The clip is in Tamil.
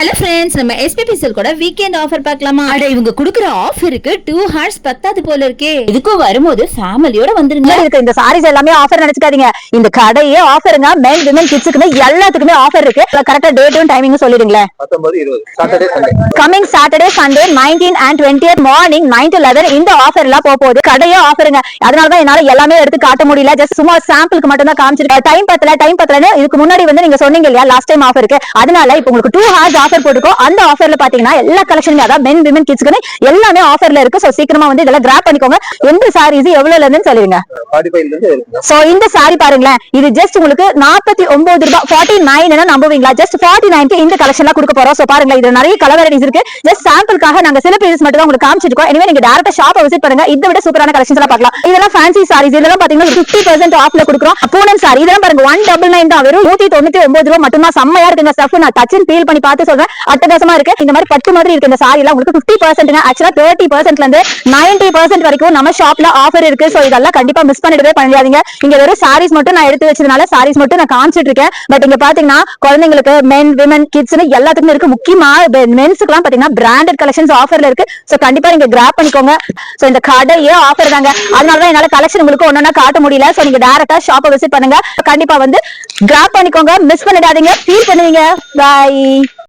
ஹலோ ஃப்ரெண்ட்ஸ், நம்ம எஸ்பிபி சில்கோட வீக்கெண்ட் ஆஃபர் பார்க்கலாமா? அட இவங்க குடுக்குற ஆஃபருக்கு 2 ஹார்ஸ் பத்தாது போல இருக்கே. இதுக்கும் வரும்போது ஃபேமிலியோட வந்துருங்க. இதுக்கு இந்த சாரீஸ் எல்லாமே ஆஃபர் நினைச்சுக்காதீங்க. இந்த கடையே ஆஃபருங்க. மென் விமன் கிட்ஸ்க்குமே எல்லாத்துக்குமே ஆஃபர் இருக்கு. கரெக்ட்டா டேட்டும் டைமிங் சொல்லிடுங்களே. 19 20 Saturday Sunday. Coming Saturday Sunday 19 and 20th morning 9 to 11 இந்த ஆஃபர்லாம் போகுது. கடையே ஆஃபருங்க. அதனால தான் என்னால எல்லாமே எடுத்து காட்ட முடியல. ஜஸ்ட் சும்மா சாம்பிளுக்கு மட்டும் தான் காமிச்சிருக்கேன். டைம் பத்தலன்னு இதுக்கு முன்னாடி வந்து நீங்க சொன்னீங்க இல்லையா லாஸ்ட் டைம் ஆஃபர் இருக்கு. அதனால இப்போ உங்களுக்கு 2 ஹார்ஸ் ஆஃபர் போட்டுக்கோ. அந்த ஆஃபர்ல பாத்தீங்கன்னா எல்லா கலெக்ஷனுமே அதாவது மென் விமன் கிட்ஸ்க்கு எல்லாமே ஆஃபர்ல இருக்கு. சோ சீக்கிரமா வந்து இதெல்லாம் கிராப் பண்ணிக்கோங்க. எந்த சாரீஸ் எவ்வளவுல இருந்து சொல்லுங்க. 45 ல இருந்து இருக்கு. சோ இந்த சாரி பாருங்களேன், இது ஜஸ்ட் உங்களுக்கு 49 ரூபாய் 49 னா நம்புவீங்களா? ஜஸ்ட் 49 க்கு இந்த கலெக்ஷன்லாம் கொடுக்க போறோம். சோ பாருங்க, இதுல நிறைய கலர் வெரைட்டிஸ் இருக்கு. ஜஸ்ட் சாம்பிளுக்காக நாங்க சில பீசஸ் மட்டும் தான் உங்களுக்கு காமிச்சிருக்கோம். எனவே நீங்க டைரக்டா ஷாப்பை விசிட் பண்ணுங்க. இதை விட சூப்பரான கலெக்ஷன்ஸ் எல்லாம் பார்க்கலாம். இதெல்லாம் ஃபேன்சி சாரீஸ். இதெல்லாம் பாத்தீங்கன்னா 50% ஆஃப்ல கொடுக்குறோம். பூனம் சாரி இதெல்லாம் பாருங்க 199 தான், வெறும் 199 ரூபாய் மட்டும் தான். செம்மையா இருக்குங்க ஸ்டஃப். நான் டச் அண்ட் ஃபீல் பண்ணி பார்த்து சொல்றேன், அட்டகாசமா இருக்கு. இந்த மாதிரி பட்டு மாதிரி இருக்கு. இந்த சாரி எல்லாம் உங்களுக்கு 50% ஆக்சுவலா 30% ல இருந்து 90% வரைக்கும் நம்ம ஷாப்ல ஆஃபர் இருக்கு. சோ இதெல்லாம் கண்டிப்பா மிஸ் பண்ணிடவே பண்ணிடாதீங்க. இங்க வெறும் சாரீஸ் மட்டும் நான் எடுத்து வச்சதுனால சாரீஸ் மட்டும் நான் காமிச்சிட்டு இருக்கேன். பட் இங்க பாத்தீங்கன்னா குழந்தைங்களுக்கு மென் விமன் கிட்ஸ் எல்லாத்துக்குமே இருக்கு. முக்கியமா மென்ஸ்க்கு எல்லாம் பாத்தீங்கன்னா பிராண்டட் கலெக்ஷன்ஸ் ஆஃபர்ல இருக்கு. சோ கண்டிப்பா நீங்க கிராப் பண்ணிக்கோங்க. சோ இந்த கடையே ஆஃபர் தாங்க. அதனாலதான் என்னால கலெக்ஷன் உங்களுக்கு ஒன்னொன்னா காட்ட முடியல. சோ நீங்க டைரக்டா ஷாப்பை விசிட் பண்ணுங்க. கண்டிப்பா வந்து கிராப் பண்ணிக்கோங்க. மிஸ் பண்ணிடாதீங்க. ஃபீல் பண்ணுவீங்க. பை.